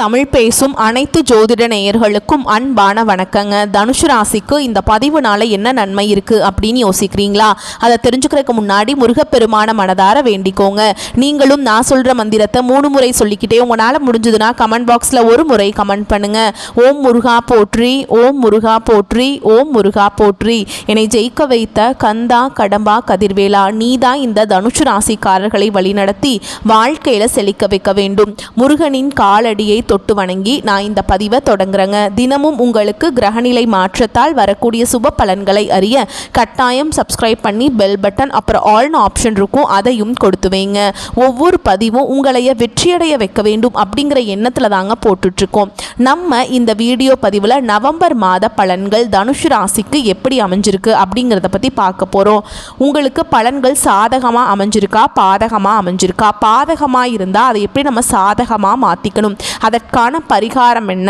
தமிழ் பேசும் அனைத்து ஜோதிட நேயர்களுக்கும் அன்பான வணக்கங்க. தனுசு ராசிக்கு இந்த பதிவுனால என்ன நன்மை இருக்கு அப்படின்னு யோசிக்கிறீங்களா? அதை தெரிஞ்சுக்கிறதுக்கு முன்னாடி முருகப்பெருமான மனதார வேண்டிக்கோங்க. நீங்களும் நான் சொல்ற மந்திரத்தை 3 முறை சொல்லிக்கிட்டே உங்களால் முடிஞ்சதுன்னா கமெண்ட் பாக்ஸில் ஒரு முறை கமெண்ட் பண்ணுங்க. ஓம் முருகா போற்றி, ஓம் முருகா போற்றி, ஓம் முருகா போற்றி. என்னை ஜெயிக்க வைத்த கந்தா கடம்பா கதிர்வேலா, நீதான் இந்த தனுசு ராசிக்காரர்களை வழிநடத்தி வாழ்க்கையில செழிக்க வைக்க வேண்டும். முருகனின் காலடியை தொட்டு வணங்கி நான் இந்த பதிவை தொடங்குறேங்க. தினமும் உங்களுக்கு கிரகநிலை மாற்றத்தால் வரக்கூடிய சுப பலன்களை அறிய கட்டாயம் சப்ஸ்கிரைப் பண்ணி பெல் பட்டன் அப்புறம் ஆல்னு ஆப்ஷன் இருக்கும், அதையும் கொடுத்து வைங்க. ஒவ்வொரு பதிவும் உங்களைய வெற்றியடைய வைக்க வேண்டும் அப்படிங்கிற எண்ணத்தில் தாங்க போட்டுட்ருக்கோம். நம்ம இந்த வீடியோ பதிவில் நவம்பர் மாத பலன்கள் தனுசு ராசிக்கு எப்படி அமைஞ்சிருக்கு அப்படிங்கிறத பற்றி பார்க்க போகிறோம். உங்களுக்கு பலன்கள் சாதகமாக அமைஞ்சிருக்கா, பாதகமாக அமைஞ்சிருக்கா? பாதகமாக இருந்தால் அதை எப்படி நம்ம சாதகமாக மாற்றிக்கணும், அதற்கான பரிகாரம் என்ன,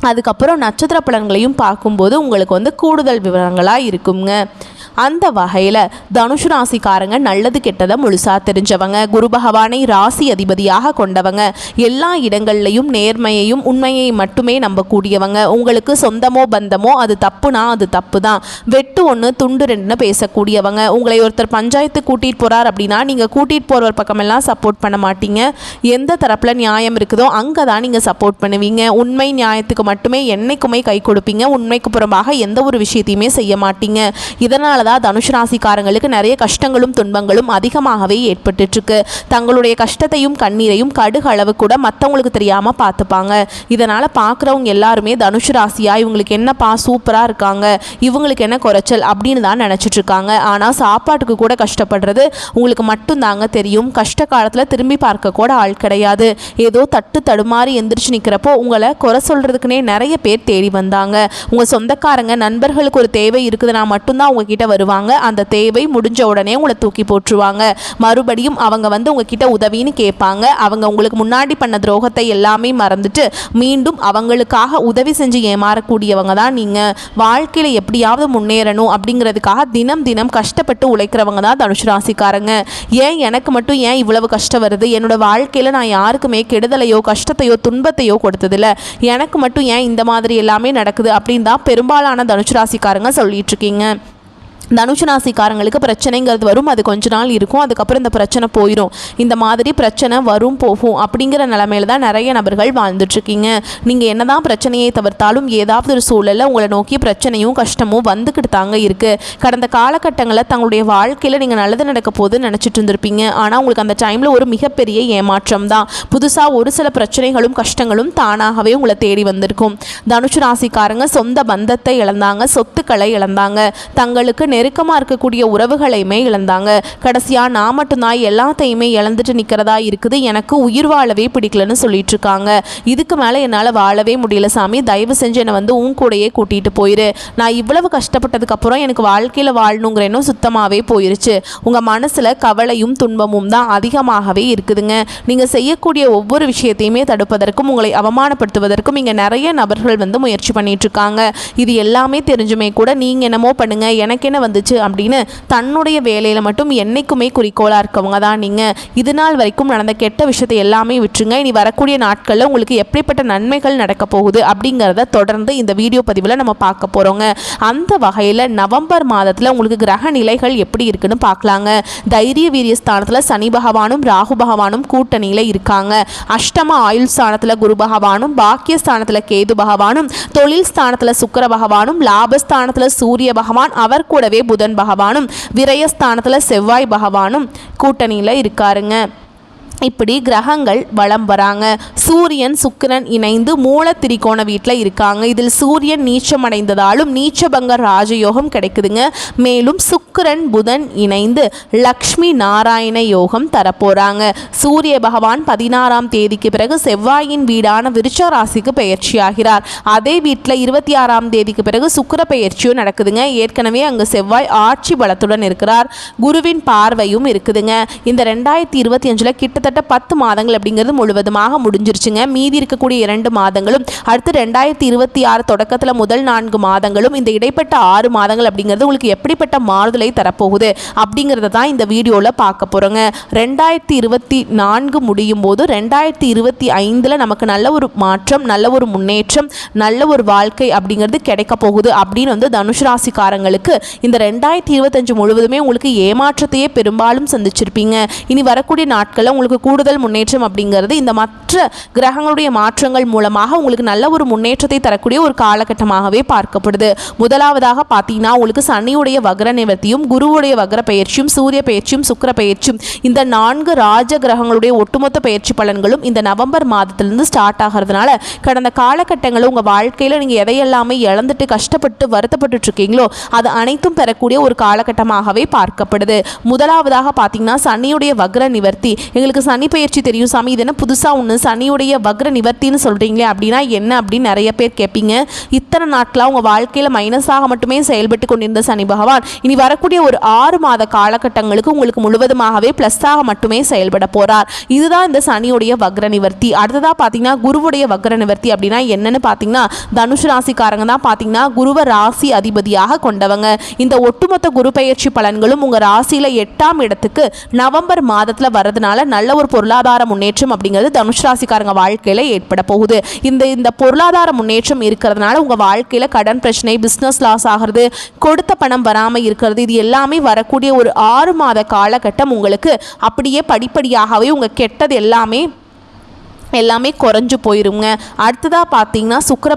அதுக்கப்புறம் நட்சத்திர பலன்களையும் பார்க்கும்போது உங்களுக்கு கூடுதல் விவரங்களாக இருக்குங்க. அந்த வகையில் தனுசு ராசிக்காரங்க நல்லது கெட்டதை முழுசாக தெரிஞ்சவங்க, குரு பகவானை ராசி அதிபதியாக கொண்டவங்க, எல்லா இடங்கள்லையும் நேர்மையையும் உண்மையை மட்டுமே நம்பக்கூடியவங்க. உங்களுக்கு சொந்தமோ பந்தமோ அது தப்புனா அது தப்பு தான், வெட்டு ஒன்று துண்டு ரெண்டுன்னு பேசக்கூடியவங்க. உங்களை ஒருத்தர் பஞ்சாயத்து கூட்டிகிட்டு போகிறார் அப்படின்னா நீங்கள் கூட்டிகிட்டு போகிறவர் பக்கமெல்லாம் சப்போர்ட் பண்ண மாட்டீங்க. எந்த தரப்பில் நியாயம் இருக்குதோ அங்கே தான் நீங்கள் சப்போர்ட் பண்ணுவீங்க. உண்மை நியாயத்துக்கு மட்டுமே என்னைக்குமே கை கொடுப்பீங்க. உண்மைக்கு புறம்பாக எந்த ஒரு விஷயத்தையுமே செய்ய மாட்டீங்க. இதனால தனுசு ராசிக்காரங்களுக்கு நிறைய கஷ்டங்களும் துன்பங்களும் அதிகமாகவே ஏற்பட்டுருக்கு. தங்களுடைய கஷ்டத்தையும் கண்ணீரையும் கடுகு அளவு கூட மற்றவங்களுக்கு தெரியாம பார்த்துப்பாங்க. இதனால பார்க்குறவங்க எல்லாருமே தனுசு ராசியா இவங்களுக்கு என்னப்பா சூப்பரா இருக்காங்க, இவங்களுக்கு என்ன குறைச்சல் அப்படின்னு தான் நினைச்சிட்டு இருக்காங்க. ஆனா சாப்பாட்டுக்கு கூட கஷ்டப்படுறது உங்களுக்கு மட்டும்தாங்க தெரியும். கஷ்ட காலத்துல திரும்பி பார்க்க கூட ஆள் கிடையாது. ஏதோ தட்டு தடுமாறி எந்திரிச்சு நிற்கிறப்போ உங்களை குறை சொல்றதுக்குன்னே நிறைய பேர் தேடி வந்தாங்க. உங்க சொந்தக்காரங்க நண்பர்களுக்கு ஒரு தேவை இருக்குதுன்னா மட்டும்தான் உங்ககிட்ட வருவாங்க. அந்த தேவை முடிஞ்ச உடனே உங்களை தூக்கி போட்டுருவாங்க. மறுபடியும் அவங்க உங்ககிட்ட உதவின்னு கேட்பாங்க. அவங்க உங்களுக்கு முன்னாடி பண்ண துரோகத்தை எல்லாமே மறந்துட்டு மீண்டும் அவங்களுக்காக உதவி செஞ்சு ஏமாறக்கூடியவங்க தான் நீங்க. வாழ்க்கையில எப்படியாவது முன்னேறணும் அப்படிங்கிறதுக்காக தினம் தினம் கஷ்டப்பட்டு உழைக்கிறவங்க தான் தனுசு ராசிக்காரங்க. ஏன் எனக்கு மட்டும் ஏன் இவ்வளவு கஷ்டம் வருது, என்னோட வாழ்க்கையில நான் யாருக்குமே கெடுதலையோ கஷ்டத்தையோ துன்பத்தையோ கொடுத்ததில்ல, எனக்கு மட்டும் ஏன் இந்த மாதிரி எல்லாமே நடக்குது அப்படின்னு தான் பெரும்பாலான தனுசு ராசிக்காரங்க சொல்லிட்டு இருக்கீங்க. தனுசு ராசிக்காரங்களுக்கு பிரச்சனைங்கிறது வரும், அது கொஞ்ச நாள் இருக்கும், அதுக்கப்புறம் இந்த பிரச்சனை போயிடும். இந்த மாதிரி பிரச்சனை வரும் போகும் அப்படிங்கிற நிலைமையில தான் நிறைய நபர்கள் வாழ்ந்துட்டுருக்கீங்க. நீங்கள் என்னதான் பிரச்சனையை தவிர்த்தாலும் ஏதாவது ஒரு சூழலில் உங்களை நோக்கி பிரச்சனையும் கஷ்டமும் வந்துக்கிட்டு தாங்க இருக்குது. கடந்த காலகட்டங்களில் தங்களுடைய வாழ்க்கையில் நீங்கள் நல்லது நடக்க போது நினச்சிட்டு இருந்திருப்பீங்க. ஆனால் உங்களுக்கு அந்த டைமில் ஒரு மிகப்பெரிய ஏமாற்றம் தான். புதுசாக ஒரு சில பிரச்சனைகளும் கஷ்டங்களும் தானாகவே உங்களை தேடி வந்திருக்கும். தனுசு ராசிக்காரங்க சொந்த பந்தத்தை இழந்தாங்க, சொத்துக்களை இழந்தாங்க, தங்களுக்கு நெருக்கமாக இருக்கக்கூடிய உறவுகளையுமே இழந்தாங்க. கடைசியாக நான் மட்டும்தான் எல்லாத்தையுமே இழந்துட்டு நிற்கிறதா இருக்குது, எனக்கு உயிர் வாழவே பிடிக்கலன்னு சொல்லிட்டு இருக்காங்க. இதுக்கு மேலே என்னால் வாழவே முடியல சாமி, தயவு செஞ்சு என்னை உன் கூடையே கூட்டிகிட்டு போயிரு. நான் இவ்வளவு கஷ்டப்பட்டதுக்கப்புறம் எனக்கு வாழ்க்கையில் வாழணுங்கிற எண்ணம் சுத்தமாகவே போயிருச்சு. உங்கள் மனசில் கவலையும் துன்பமும் தான் அதிகமாகவே இருக்குதுங்க. நீங்கள் செய்யக்கூடிய ஒவ்வொரு விஷயத்தையுமே தடுப்பதற்கும் உங்களை அவமானப்படுத்துவதற்கும் இங்கே நிறைய நபர்கள் முயற்சி பண்ணிட்டு இருக்காங்க. இது எல்லாமே தெரிஞ்சுமே கூட நீங்கள் என்னமோ பண்ணுங்க, எனக்கு என்ன வந்துச்சு அப்படின்னு தன்னுடைய வேலையில் மட்டும் என்னைக்குமே குறிக்கோளாக இருக்கவங்க தான் நீங்கள். இது நாள் வரைக்கும் நடந்த கெட்ட விஷயத்தை எல்லாமே விட்டுருங்க. இனி வரக்கூடிய நாட்களில் உங்களுக்கு எப்படிப்பட்ட நன்மைகள் நடக்க போகுது அப்படிங்கிறத தொடர்ந்து இந்த வீடியோ பதிவில் நம்ம பார்க்க போகிறோங்க. அந்த வகையில் நவம்பர் மாதத்தில் உங்களுக்கு கிரக நிலைகள் எப்படி இருக்குன்னு பார்க்கலாங்க. தைரிய வீரிய ஸ்தானத்தில் சனி பகவானும் ராகு பகவானும் கூட்டணியில் இருக்காங்க. அஷ்டம ஆயுள் ஸ்தானத்தில் குரு பகவானும், பாக்கிய ஸ்தானத்தில் கேது பகவானும், தொழில் ஸ்தானத்தில் சுக்கிர பகவானும், லாபஸ்தானத்தில் சூரிய பகவான், அவர் கூடவே புதன் பகவானும், விரயஸ்தானத்துல செவ்வாய் பகவானும் கூட்டணியில இருக்காருங்க. இப்படி கிரகங்கள் வலம் வராங்க. சூரியன் சுக்கிரன் இணைந்து மூல திரிகோண வீட்டில் இருக்காங்க. இதில் சூரியன் நீச்சமடைந்ததாலும் நீச்சபங்க ராஜயோகம் கிடைக்குதுங்க. மேலும் சுக்கிரன் புதன் இணைந்து லக்ஷ்மி நாராயண யோகம் தரப்போறாங்க. சூரிய பகவான் 16ஆம் தேதிக்கு பிறகு செவ்வாயின் வீடான விருச்ச ராசிக்கு பெயர்ச்சியாகிறார். அதே வீட்டில் 26ஆம் தேதிக்கு பிறகு சுக்கிர பெயர்ச்சியும் நடக்குதுங்க. ஏற்கனவே அங்கு செவ்வாய் ஆட்சி பலத்துடன் இருக்கிறார். குருவின் பார்வையும் இருக்குதுங்க. இந்த 2025 கிட்ட கிட்டத்தட்ட 10 மாதங்கள் அப்படிங்கிறது முழுவதுமாக முடிஞ்சிருச்சுங்க. மீதி இருக்கக்கூடிய 2 மாதங்களும் அடுத்து 2026 தொடக்கத்தில் முதல் 4 மாதங்களும் இந்த இடைப்பட்ட 6 மாதங்கள் அப்படிங்கிறது உங்களுக்கு எப்படிப்பட்ட மாறுதலை தரப்போகுது அப்படிங்கிறத தான் இந்த வீடியோவில் பார்க்க போகிறோங்க. 2024 முடியும் போது 2025 நமக்கு நல்ல ஒரு மாற்றம், நல்ல ஒரு முன்னேற்றம், நல்ல ஒரு வாழ்க்கை அப்படிங்கிறது கிடைக்க போகுது அப்படின்னு வந்து தனுஷ் ராசிக்காரங்களுக்கு இந்த 2025 முழுவதுமே உங்களுக்கு ஏமாற்றத்தையே பெரும்பாலும் சந்திச்சிருப்பீங்க. இனி வரக்கூடிய நாட்களில் உங்களுக்கு கூடுதல் முன்னேற்றம் அப்படிங்கிறது இந்த மற்ற கிரகங்களுடைய மாற்றங்கள் மூலமாக உங்களுக்கு நல்ல ஒரு முன்னேற்றத்தை தரக்கூடிய ஒரு காலகட்டமாகவே பார்க்கப்படுது. முதலாவதாக பார்த்தீங்கன்னா உங்களுக்கு சனியுடைய வக்ர நிவர்த்தியும், குருவுடைய வக்ர பயிற்சியும், சூரிய பயிற்சியும், சுக்கிர பயிற்சியும், இந்த 4 ராஜ கிரகங்களுடைய ஒட்டுமொத்த பயிற்சி பலன்களும் இந்த நவம்பர் மாதத்திலிருந்து ஸ்டார்ட் ஆகிறதுனால கடந்த காலகட்டங்களில் உங்கள் வாழ்க்கையில் நீங்கள் எதையெல்லாமே இழந்துட்டு கஷ்டப்பட்டு வருத்தப்பட்டு இருக்கீங்களோ அது அனைத்தும் பெறக்கூடிய ஒரு காலகட்டமாகவே பார்க்கப்படுது. முதலாவதாக பார்த்தீங்கன்னா சனியுடைய வக்ர நிவர்த்தி. எங்களுக்கு சனி பயிற்சி தெரியும் சாமி, இது என்ன புதுசாக ஒன்று, சனியுடைய வக்ர நிவர்த்தின்னு சொல்கிறீங்களே அப்படின்னா என்ன அப்படின்னு நிறைய பேர் கேட்பீங்க. இத்தனை நாட்களாக உங்கள் வாழ்க்கையில் மைனஸாக மட்டுமே செயல்பட்டு கொண்டிருந்த சனி பகவான் இனி வரக்கூடிய ஒரு 6 மாத காலகட்டங்களுக்கு உங்களுக்கு முழுவதுமாகவே ப்ளஸ்ஸாக மட்டுமே செயல்பட போகிறார். இதுதான் இந்த சனியுடைய வக்ர நிவர்த்தி. அடுத்ததாக பார்த்தீங்கன்னா குருவுடைய வக்ர நிவர்த்தி அப்படின்னா என்னன்னு பார்த்தீங்கன்னா தனுஷ் ராசிக்காரங்க தான் பார்த்தீங்கன்னா குருவ ராசி அதிபதியாக கொண்டவங்க. இந்த ஒட்டுமொத்த குரு பயிற்சி பலன்களும் உங்கள் ராசியில் 8ஆம் இடத்துக்கு நவம்பர் மாதத்தில் வரதுனால நல்ல ஒரு பொருளாதார முன்னேற்றம் அப்படிங்கிறது தனுஷ் ராசிக்காரங்க வாழ்க்கையில் ஏற்பட போகுது. இந்த பொருளாதார முன்னேற்றம் இருக்கிறதுனால உங்கள் வாழ்க்கையில் கடன் பிரச்சனை, பிஸ்னஸ் லாஸ் ஆகிறது, கொடுத்த பணம் வராமல் இருக்கிறது, இது எல்லாமே வரக்கூடிய ஒரு 6 மாத காலகட்டம் உங்களுக்கு அப்படியே படிப்படியாகவே உங்கள் கெட்டது எல்லாமே குறைஞ்சு போயிருங்க. அடுத்ததாக பார்த்தீங்கன்னா சுக்கிர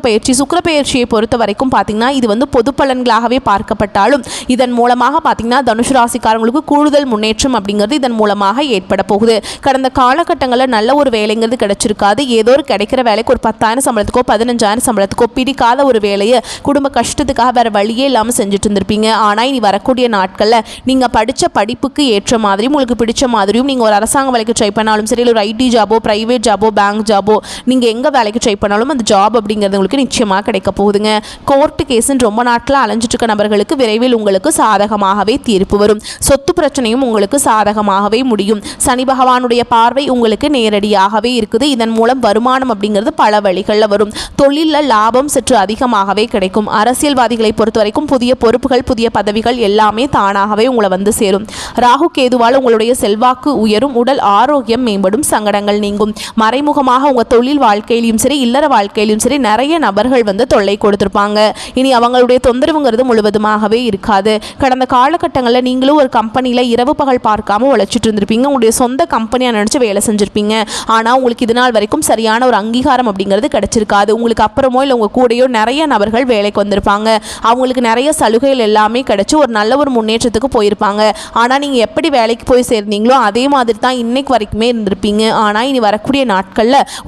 பயிற்சியை பொறுத்த வரைக்கும் பார்த்தீங்கன்னா இது வந்து பொது பலன்களாகவே பார்க்கப்பட்டாலும் இதன் மூலமாக பார்த்தீங்கன்னா தனுஷ் ராசிக்காரங்களுக்கு கூடுதல் முன்னேற்றம் அப்படிங்கிறது இதன் மூலமாக ஏற்பட போகுது. கடந்த காலகட்டங்களில் நல்ல ஒரு வேலைங்கிறது கிடைச்சிருக்காது. ஏதோ ஒரு கிடைக்கிற வேலைக்கு ஒரு 10,000 சம்பளத்துக்கோ 15,000 சம்பளத்துக்கோ பிடிக்காத ஒரு வேலையை குடும்ப கஷ்டத்துக்காக வேறு வழியே இல்லாமல் செஞ்சுட்டு இருந்திருப்பீங்க. ஆனால் இனி வரக்கூடிய நாட்களில் நீங்கள் படித்த படிப்புக்கு ஏற்ற மாதிரியும் உங்களுக்கு பிடிச்ச மாதிரியும் நீங்கள் ஒரு அரசாங்க வேலைக்கு ட்ரை பண்ணாலும் சரி, ஒரு ஐடி ஜாபோ, ப்ரைவேட் ஜாபோ, பேங்க் ஜாபோ, நீங்கள் எங்கே வேலைக்கு ட்ரை பண்ணாலும் அந்த ஜாப் அப்படிங்கிறது உங்களுக்கு நிச்சயமாக கிடைக்க போகுதுங்க. கோர்ட்டு கேஸுன்னு ரொம்ப நாட்களாக அலைஞ்சிட்டு இருக்க நபர்களுக்கு விரைவில் உங்களுக்கு சாதகமாகவே தீர்ப்பு வரும். சொத்து பிரச்சனையும் உங்களுக்கு சாதகமாகவே முடியும். சனி பகவானுடைய பார்வை உங்களுக்கு நேரடியாகவே இருக்குது. இதன் மூலம் வருமானம் அப்படிங்கிறது பல வழிகளில் வரும். தொழிலில் லாபம் சற்று அதிகமாகவே கிடைக்கும். அரசியல்வாதிகளை பொறுத்த வரைக்கும் புதிய பொறுப்புகள், புதிய பதவிகள் எல்லாமே தானாகவே உங்களை வந்து சேரும். ராகு கேதுவால் உங்களுடைய செல்வாக்கு உயரும், உடல் ஆரோக்கியம் மேம்படும், சங்கடங்கள் நீங்கும். மறைமுகமாக உங்கள் தொழில் வாழ்க்கையிலும் சரி, இல்லற வாழ்க்கையிலும் சரி நிறைய நபர்கள் வந்து தொல்லை கொடுத்துருப்பாங்க. இனி அவங்களுடைய தொந்தரவுங்கிறது முழுவதுமாகவே இருக்காது. கடந்த காலகட்டங்களில் நீங்களும் ஒரு கம்பெனியில் இரவு பகல் பார்க்காம உழைச்சிட்டு இருந்திருப்பீங்க. உங்களுடைய சொந்த கம்பெனியாக நினச்சி வேலை செஞ்சுருப்பீங்க. ஆனால் உங்களுக்கு இது நாள் வரைக்கும் சரியான ஒரு அங்கீகாரம் அப்படிங்கிறது கிடைச்சிருக்காது. உங்களுக்கு அப்புறமோ இல்லை உங்கள் கூடயோ நிறைய நபர்கள் வேலைக்கு வந்திருப்பாங்க. அவங்களுக்கு நிறைய சலுகைகள் எல்லாமே கிடைச்சி ஒரு நல்ல ஒரு முன்னேற்றத்துக்கு போயிருப்பாங்க. ஆனால் நீங்கள் எப்படி வேலைக்கு போய் சேர்ந்தீங்களோ அதே மாதிரி தான் இன்னைக்கு வரைக்குமே இருந்திருப்பீங்க. ஆனால் இனி வரக்கூடிய நாட்களில்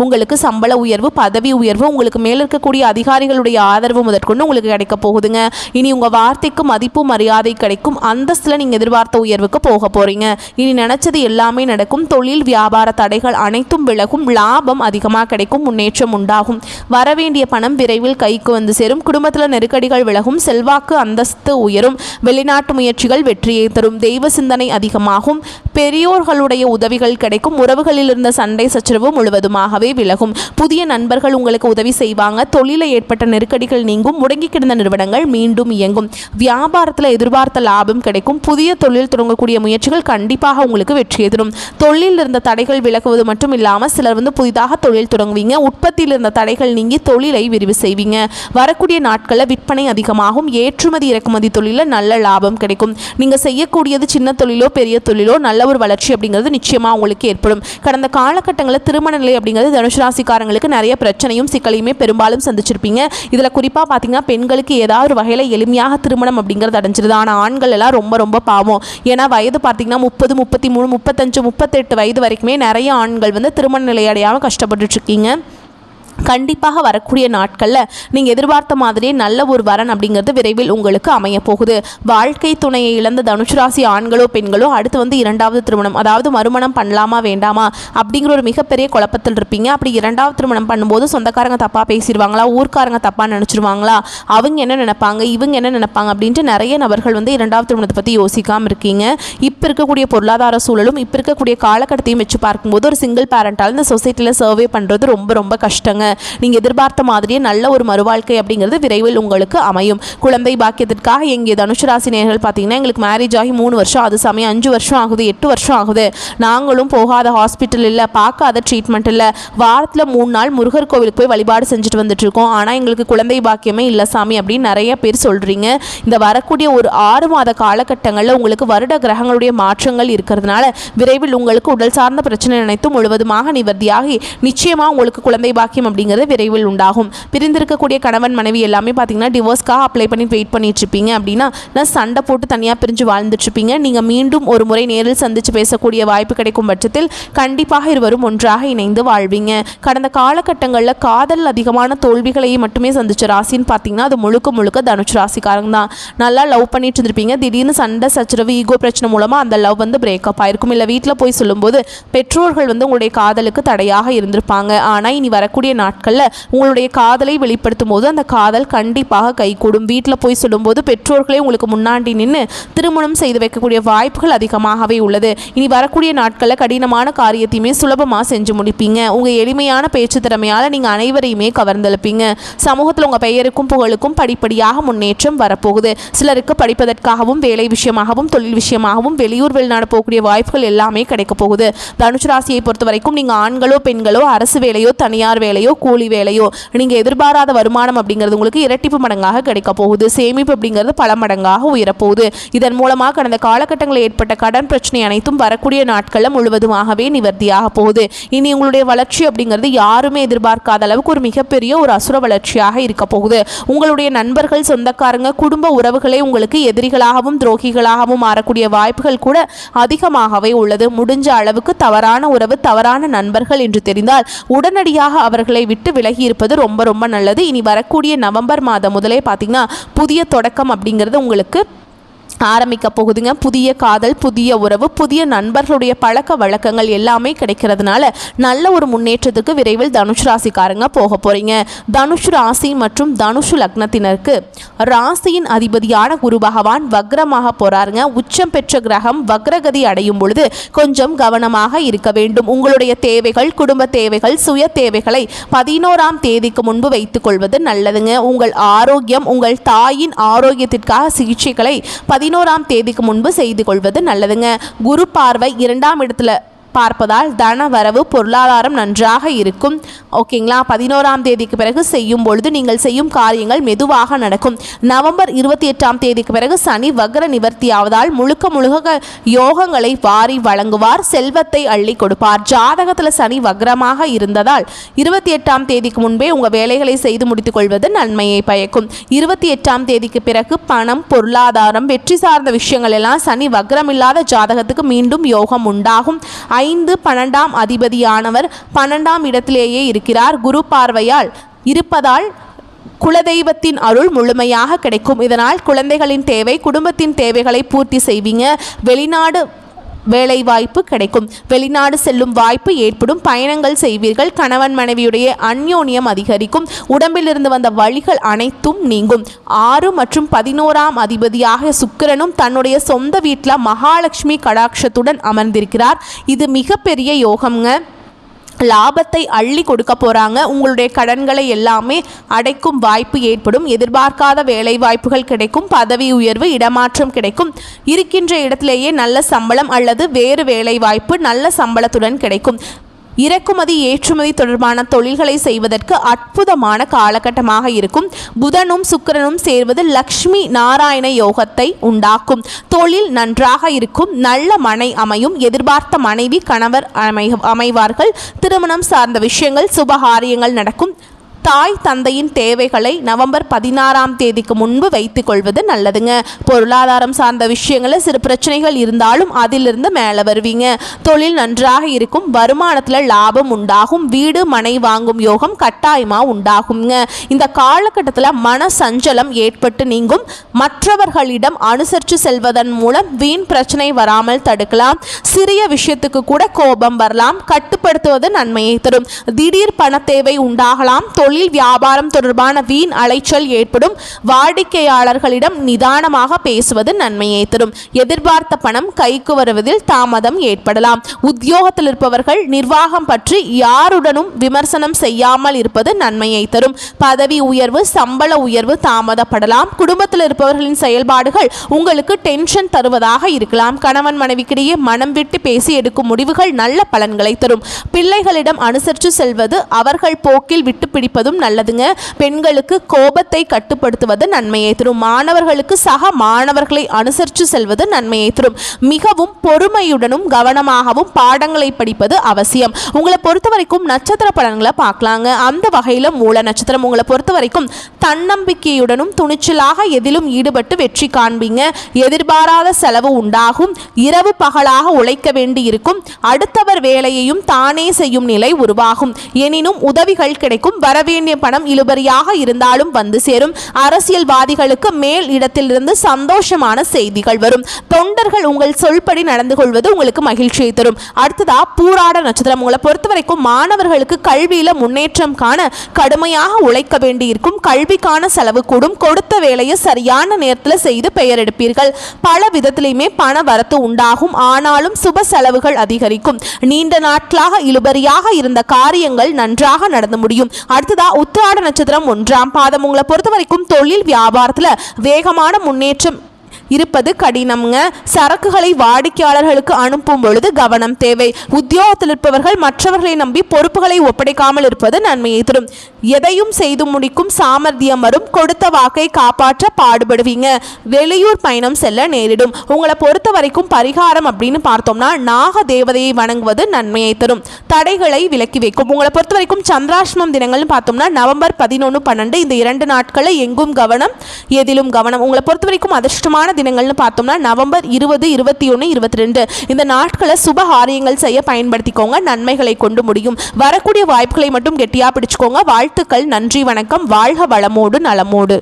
உங்களுக்கு சம்பள உயர்வு, பதவி உயர்வு, உங்களுக்கு மேல இருக்கக்கூடிய அதிகாரிகளுடைய ஆதரவு முதற்கொண்டு உங்களுக்கு கிடைக்க போகுதுங்க. இனி உங்கள் வார்த்தைக்கு மதிப்பு மரியாதை கிடைக்கும். அந்தஸ்தில் நீங்கள் எதிர்பார்த்த உயர்வுக்கு போக போகிறீங்க. இனி நினச்சது எல்லாமே நடக்கும். தொழில் வியாபார தடைகள் அனைத்தும் விலகும். லாபம் அதிகமாக கிடைக்கும். முன்னேற்றம் உண்டாகும். வரவேண்டிய பணம் விரைவில் கைக்கு வந்து சேரும். குடும்பத்தில் நெருக்கடிகள் விலகும். செல்வாக்கு அந்தஸ்து உயரும். வெளிநாட்டு முயற்சிகள் வெற்றியை தரும். தெய்வ சிந்தனை அதிகமாகும். பெரியோர்களுடைய உதவிகள் கிடைக்கும். உறவுகளில் இருந்த சண்டை சச்சரவு முழுவதுமாகவே விலகும். புதிய நண்பர்கள் உங்களுக்கு உதவி செய்வாங்க. தொழிலில் ஏற்பட்ட நெருக்கடிகள் நீங்கும். முடங்கி கிடந்த நிறுவனங்கள் மீண்டும் இயங்கும். வியாபாரத்தில் எதிர்பார்த்த லாபம் கிடைக்கும். புதிய தொழில் தொடங்கக்கூடிய முயற்சிகள் கண்டிப்பாக உங்களுக்கு வெற்றியை தரும். தொழிலில் இருந்த தடைகள் விலகுவது மட்டும் இல்லாமல் சிலர் வந்து புதிதாக தொழில் தொடங்குவீங்க. உற்பத்தியில் இருந்த தடைகள் நீங்கி தொழிலை விரிவு செய்வீங்க. வரக்கூடிய நாட்களில் விற்பனை அதிகமாகும். ஏற்றுமதி இறக்குமதி தொழிலில் நல்ல லாபம் கிடைக்கும். நீங்கள் செய்யக்கூடியது சின்ன தொழிலோ பெரிய தொழிலோ நல்ல ஒரு வளர்ச்சி அப்படிங்கிறது நிச்சயமாக உங்களுக்கு ஏற்படும். கடந்த காலகட்டங்களில் திருமண நிலை அப்படிங்கிறது தனுஷ் ராசிக்காரங்களுக்கு நிறைய பிரச்சனையும் சிக்கலையுமே பெரும்பாலும் சந்திச்சிருப்பீங்க. இதில் குறிப்பாக பார்த்தீங்கன்னா பெண்களுக்கு ஏதாவது ஒரு வகையில் எளிமையாக திருமணம் அப்படிங்கிறது அடைஞ்சிருது. ஆனால் ஆண்கள் எல்லாம் ரொம்ப ரொம்ப பாவம். ஏன்னா வயது பார்த்தீங்கன்னா 30, 33, 35, 38 வயது வரைக்குமே நிறைய ஆண்கள் வந்து திருமண நிலை அடையாமல் கஷ்டப்பட்டுட்டு இருக்கீங்க. கண்டிப்பாக வரக்கூடிய நாட்களில் நீங்கள் எதிர்பார்த்த மாதிரியே நல்ல ஒரு வரன் அப்படிங்கிறது விரைவில் உங்களுக்கு அமைய போகுது. வாழ்க்கை துணையை இழந்த தனுசு ராசி ஆண்களோ பெண்களோ அடுத்து இரண்டாவது திருமணம், அதாவது மறுமணம் பண்ணலாமா வேண்டாமா அப்படிங்கிற ஒரு மிகப்பெரிய குழப்பத்தில் இருப்பீங்க. அப்படி இரண்டாவது திருமணம் பண்ணும்போது சொந்தக்காரங்க தப்பாக பேசிடுவாங்களா, ஊர்க்காரங்க தப்பாக நினச்சிருவாங்களா, அவங்க என்ன நினைப்பாங்க, இவங்க என்ன நினைப்பாங்க அப்படின்ட்டு நிறைய நபர்கள் இரண்டாவது திருமணத்தை பற்றி யோசிக்காமல் இருக்கீங்க. இப்போ இருக்கக்கூடிய பொருளாதார சூழலும் இப்போ இருக்கக்கூடிய காலகட்டத்தையும் வச்சு பார்க்கும்போது ஒரு சிங்கிள் பேரண்டால் இந்த சொசைட்டியில் சர்வே பண்ணுறது ரொம்ப ரொம்ப கஷ்டங்க. நீங்கள் எதிர்பார்த்த மாதிரியே நல்ல ஒரு மறுவாழ்க்கை அப்படிங்கிறது விரைவில் உங்களுக்கு அமையும். குழந்தை பாக்கியத்திற்காக எங்கே தனுசு ராசி நேயர்கள் பார்த்தீங்கன்னா, எங்களுக்கு மேரேஜ் ஆகி 3 வருஷம், அது சமயம் 5 வருஷம் ஆகுது, 8 வருஷம் ஆகுது, நாங்களும் போகாத ஹாஸ்பிட்டல் இல்லை, பார்க்காத ட்ரீட்மெண்ட் இல்லை, வாரத்தில் 3 நாள் முருகர் கோவிலுக்கு போய் வழிபாடு செஞ்சுட்டு வந்துட்டுருக்கோம், ஆனால் எங்களுக்கு குழந்தை பாக்கியமே இல்லை சாமி அப்படின்னு நிறைய பேர் சொல்கிறீங்க. இந்த வரக்கூடிய ஒரு 6 மாத காலகட்டங்களில் உங்களுக்கு வருட கிரகங்களுடைய மாற்றங்கள் இருக்கிறதுனால விரைவில் உங்களுக்கு உடல் சார்ந்த பிரச்சனை அனைத்தும் முழுவதுமாக நிவர்த்தியாகி நிச்சயமாக உங்களுக்கு குழந்தை பாக்கியம் அப்படிங்கிறது விரைவில் உண்டாகும். பிரிந்திருக்கக்கூடிய கணவன் மனைவி எல்லாமே பார்த்தீங்கன்னா டிவோர்ஸ்க்காக அப்ளை பண்ணி வெயிட் பண்ணிட்டு இருப்பீங்க. அப்படின்னா சண்டை போட்டு தனியாக பிரிஞ்சு வாழ்ந்துட்டு இருப்பீங்க. நீங்கள் மீண்டும் ஒரு முறை நேரில் சந்தித்து பேசக்கூடிய வாய்ப்பு கிடைக்கும் பட்சத்தில் கண்டிப்பாக இருவரும் ஒன்றாக இணைந்து வாழ்வீங்க. கடந்த காலகட்டங்களில் காதல் அதிகமான தோல்விகளையே மட்டுமே சந்திச்ச ராசின்னு பார்த்தீங்கன்னா அது முழுக்க முழுக்க தனுசு ராசிக்காரங்க தான். நல்லா லவ் பண்ணிட்டு இருந்திருப்பீங்க, திடீர்னு சண்டை சச்சரவு ஈகோ பிரச்சனை மூலமாக அந்த லவ் பிரேக்கப் ஆயிருக்கும். இல்லை வீட்டில் போய் சொல்லும்போது பெற்றோர்கள் உங்களுடைய காதலுக்கு தடையாக இருந்திருப்பாங்க. ஆனால் இனி வரக்கூடிய நாட்களில் உங்களுடைய காதலை வெளிப்படுத்தும் போது அந்த காதல் கண்டிப்பாக கைகூடும். வீட்டில் போய் சொல்லும்போது பெற்றோர்களே உங்களுக்கு முன்னாடி நின்று திருமணம் செய்து வைக்கக்கூடிய வாய்ப்புகள் அதிகமாகவே உள்ளது. இனி வரக்கூடிய நாட்களில் கடினமான காரியத்தையுமே சுலபமாக செஞ்சு முடிப்பீங்க. உங்கள் எளிமையான பேச்சு திறமையால் நீங்கள் அனைவரையுமே கவர்ந்தெழுப்பீங்க. சமூகத்தில் உங்கள் பெயருக்கும் புகழுக்கும் படிப்படியாக முன்னேற்றம் வரப்போகுது. சிலருக்கு படிப்பதற்காகவும் வேலை விஷயமாகவும் தொழில் விஷயமாகவும் வெளியூர் வெளிநாடு போகக்கூடிய வாய்ப்புகள் எல்லாமே கிடைக்க போகுது. தனுசு ராசியை பொறுத்த வரைக்கும் நீங்கள் ஆண்களோ பெண்களோ அரசு வேலையோ தனியார் வேலையோ கூலி வேலையோ நீங்கள் எதிர்பாராத வருமானம் அப்படிங்கிறது உங்களுக்கு இரட்டிப்பு மடங்காக கிடைக்க போகுது. சேமிப்பு அப்படிங்கிறது பல மடங்காக உயரப்போகுது. இதன் மூலமாக கடந்த காலகட்டங்களில் ஏற்பட்ட கடன் பிரச்சனை அனைத்தும் வரக்கூடிய நாட்களில் முழுவதுமாகவே நிவர்த்தியாக போகுது. இனி உங்களுடைய வளர்ச்சி அப்படிங்கிறது யாருமே எதிர்பார்க்காத அளவுக்கு ஒரு மிகப்பெரிய ஒரு அசுர வளர்ச்சியாக இருக்க போகுது. உங்களுடைய நண்பர்கள், சொந்தக்காரங்க, குடும்ப உறவுகளே உங்களுக்கு எதிரிகளாகவும் துரோகிகளாகவும் மாறக்கூடிய வாய்ப்புகள் கூட அதிகமாகவே உள்ளது. முடிஞ்ச அளவுக்கு தவறான உறவு, தவறான நண்பர்கள் என்று தெரிந்தால் உடனடியாக அவர்களை விட்டு விலகி இருப்பது ரொம்ப ரொம்ப நல்லது. இனி வரக்கூடிய நவம்பர் மாதம் முதலே பார்த்தீங்கன்னா புதிய தொடக்கம் அப்படிங்கிறது உங்களுக்கு ஆரம்பிக்க போகுதுங்க. புதிய காதல், புதிய உறவு, புதிய நண்பர்களுடைய பழக்க வழக்கங்கள் எல்லாமே கிடைக்கிறதுனால நல்ல ஒரு முன்னேற்றத்துக்கு விரைவில் தனுஷ் ராசிக்காரங்க போக போறீங்க. தனுஷ் ராசி மற்றும் தனுஷ் லக்னத்தினருக்கு ராசியின் அதிபதியான குரு பகவான் வக்ரமாக போறாருங்க. உச்சம் பெற்ற கிரகம் வக்ரகதி அடையும் பொழுது கொஞ்சம் கவனமாக இருக்க வேண்டும். உங்களுடைய தேவைகள், குடும்ப தேவைகள், சுய தேவைகளை 11ஆம் தேதிக்கு முன்பு வைத்துக் கொள்வது நல்லதுங்க. உங்கள் ஆரோக்கியம், உங்கள் தாயின் ஆரோக்கியத்திற்காக சிகிச்சைகளை 11ஆம் தேதிக்கு முன்பு செய்து கொள்வது நல்லதுங்க. குரு பார்வை 2ஆம் இடத்துல பார்ப்பதால் தன வரவு, பொருளாதாரம் நன்றாக இருக்கும். ஓகேங்களா? 11ஆம் தேதிக்கு பிறகு செய்யும் பொழுது நீங்கள் செய்யும் காரியங்கள் மெதுவாக நடக்கும். நவம்பர் 28ஆம் தேதிக்கு பிறகு சனி வக்ர நிவர்த்தியாவதால் முழுக்க யோகங்களை வாரி வழங்குவார், செல்வத்தை அள்ளி கொடுப்பார். ஜாதகத்தில் சனி வக்ரமாக இருந்ததால் 28ஆம் தேதிக்கு முன்பே உங்கள் வேலைகளை செய்து முடித்துக் கொள்வது நன்மையை பயக்கும். 28ஆம் தேதிக்கு பிறகு பணம், பொருளாதாரம், வெற்றி சார்ந்த விஷயங்கள் எல்லாம் சனி வக்ரம் இல்லாத ஜாதகத்துக்கு மீண்டும் யோகம் உண்டாகும். 5, 12ஆம் அதிபதியானவர் 12ஆம் இடத்திலேயே இருக்கிறார். குரு பார்வையால் இருப்பதால் குலதெய்வத்தின் அருள் முழுமையாக கிடைக்கும். இதனால் குழந்தைகளின் தேவை, குடும்பத்தின் தேவைகளை பூர்த்தி செய்வீங்க. வெளிநாடு வேலை வாய்ப்பு கிடைக்கும். வெளிநாடு செல்லும் வாய்ப்பு ஏற்படும். பயணங்கள் செய்வீர்கள். கணவன் மனைவியுடைய அந்யோன்யம் அதிகரிக்கும். உடம்பிலிருந்து வந்த வலிகள் அனைத்தும் நீங்கும். 6 மற்றும் 11ஆம் அதிபதியாக சுக்கிரனும் தன்னுடைய சொந்த வீட்டில் மகாலட்சுமி கடாட்சத்துடன் அமர்ந்திருக்கிறார். இது மிகப்பெரிய யோகம்ங்க. லாபத்தை அள்ளி கொடுக்க போகிறாங்க. உங்களுடைய கடன்களை எல்லாமே அடைக்கும் வாய்ப்பு ஏற்படும். எதிர்பார்க்காத வேலை வாய்ப்புகள் கிடைக்கும். பதவி உயர்வு, இடமாற்றம் கிடைக்கும். இருக்கின்ற இடத்திலேயே நல்ல சம்பளம் அல்லது வேறு வேலை வாய்ப்பு நல்ல சம்பளத்துடன் கிடைக்கும். இறக்குமதி ஏற்றுமதி தொடர்பான தொழில்களை செய்வதற்கு அற்புதமான காலகட்டமாக இருக்கும். புதனும் சுக்கிரனும் சேர்வது லக்ஷ்மி நாராயண யோகத்தை உண்டாக்கும். தொழில் நன்றாக இருக்கும். நல்ல மனை அமையும். எதிர்பார்த்த மனைவி, கணவர் அமைவார்கள். திருமணம் சார்ந்த விஷயங்கள், சுபகாரியங்கள் நடக்கும். தாய் தந்தையின் தேவைகளை நவம்பர் 16ஆம் தேதிக்கு முன்பு வைத்துக் கொள்வது நல்லதுங்க. பொருளாதாரம் சார்ந்த விஷயங்களில் சிறு பிரச்சனைகள் இருந்தாலும் அதிலிருந்து மேலே வருவீங்க. தொழில் நன்றாக இருக்கும். வருமானத்தில் லாபம் உண்டாகும். வீடு மனை வாங்கும் யோகம் கட்டாயமாக உண்டாகுங்க. இந்த காலகட்டத்தில் மன சஞ்சலம் ஏற்பட்டு நீங்கும். மற்றவர்களிடம் அனுசரித்து செல்வதன் மூலம் வீண் பிரச்சனை வராமல் தடுக்கலாம். சிறிய விஷயத்துக்கு கூட கோபம் வரலாம். கட்டுப்படுத்துவது நன்மையை தரும். திடீர் பண தேவை உண்டாகலாம். தொழில் வியாபாரம் தொடர்பான வீண் அலைச்சல் ஏற்படும். வாடிக்கையாளர்களிடம் நிதானமாக பேசுவது நன்மையை தரும். எதிர்பார்த்த பணம் கைக்கு வருவதில் தாமதம் ஏற்படலாம். உத்தியோகத்தில் இருப்பவர்கள் நிர்வாகம் பற்றி யாருடனும் விமர்சனம் செய்யாமல் இருப்பது நன்மையை தரும். பதவி உயர்வு சம்பள உயர்வு தாமதப்படலாம். குடும்பத்தில் இருப்பவர்களின் செயல்பாடுகள் உங்களுக்கு டென்ஷன் தருவதாக இருக்கலாம். கணவன் மனைவிக்கிடையே மனம் விட்டு பேசி எடுக்கும் முடிவுகள் நல்ல பலன்களை தரும். பிள்ளைகளிடம் அனுசரித்து செல்வது அவர்கள் போக்கில் விட்டு பிடிப்பதும் நல்லதுங்க. பெண்களுக்கு கோபத்தை கட்டுப்படுத்துவது நன்மையை தரும். மாணவர்களுக்கு சக மாணவர்களை அனுசரித்து செல்வது நன்மையை தரும். மிகவும் பொறுமையுடனும் கவனமாகவும் பாடங்களை படிப்பது அவசியம். உங்களை பொறுத்த வரைக்கும் நட்சத்திர பலன்களை பார்க்கலாங்க. அந்த வகையில் மூல நட்சத்திரம் உங்களை பொறுத்த வரைக்கும் தன்னம்பிக்கையுடனும் துணிச்சலாக எதிலும் ஈடுபட்டு வெற்றி காண்பீங்க. எதிர்பாராத செலவு உண்டாகும். இரவு பகலாக உழைக்க வேண்டி இருக்கும். அடுத்தவர் வேலையையும் தானே செய்யும் நிலை உருவாகும். எனினும் உதவிகள் கிடைக்கும். வரவேண்டிய பணம் இழுபறியாக இருந்தாலும் வந்து சேரும். அரசியல்வாதிகளுக்கு மேல் இடத்திலிருந்து சந்தோஷமான செய்திகள் வரும். தொண்டர்கள் உங்கள் சொல்படி நடந்து கொள்வது உங்களுக்கு மகிழ்ச்சியை தரும். அடுத்ததா பூராட நட்சத்திரம் உங்களை பொறுத்த வரைக்கும் மாணவர்களுக்கு கல்வியில முன்னேற்றம் காண கடுமையாக உழைக்க வேண்டி இருக்கும். கல்விக்கான செலவு கூடும். கொடுத்த வேலையை சரியான நேரத்தில் செய்து பெயர் எடுப்பீர்கள். பல விதத்திலையுமே பண வரத்து உண்டாகும். ஆனாலும் சுப செலவுகள் அதிகரிக்கும். நீண்ட நாட்களாக இழுபறியாக இருந்த காரியங்கள் நன்றாக நடந்து முடியும். அடுத்ததா உத்திராட நட்சத்திரம் 1ஆம் பாதம் உங்களை பொறுத்த வரைக்கும் தொழில் வியாபாரத்தில் வேகமான முன்னேற்றம் இருப்பது கடினம்ங்க. சரக்குகளை வாடிக்கையாளர்களுக்கு அனுப்பும் பொழுது கவனம் தேவை. உத்தியோகத்தில் இருப்பவர்கள் மற்றவர்களை நம்பி பொறுப்புகளை ஒப்படைக்காமல் இருப்பது நன்மையை தரும். எதையும் செய்து முடிக்கும் சாமர்த்தியம் வரும். கொடுத்த வாக்கை காப்பாற்ற பாடுபடுவீங்க. வெளியூர் பயணம் செல்ல நேரிடும். உங்களை பொறுத்த வரைக்கும் பரிகாரம் அப்படின்னு பார்த்தோம்னா நாக தேவதையை வணங்குவது நன்மையை தரும். தடைகளை விலக்கி வைக்கும். உங்களை பொறுத்த வரைக்கும் சந்திராஷ்டமம் தினங்கள்னு பார்த்தோம்னா நவம்பர் 11, 12 இந்த 2 நாட்களில் எங்கும் கவனம் எதிலும் கவனம். உங்களை பொறுத்த வரைக்கும் அதிர்ஷ்டமான தினங்கள்னு பார்த்தோம்னா நவம்பர் 20, 21, 22 இந்த நாட்களை சுப காரியங்கள் செய்ய பயன்படுத்திக்கோங்க. நன்மைகளை கொண்டு முடியும். வரக்கூடிய வாய்ப்புகளை மட்டும் கெட்டியா பிடிச்சுக்கோங்க. வாழ்த்துக்கள். நன்றி, வணக்கம். வாழ்க வளமோடு நலமோடு.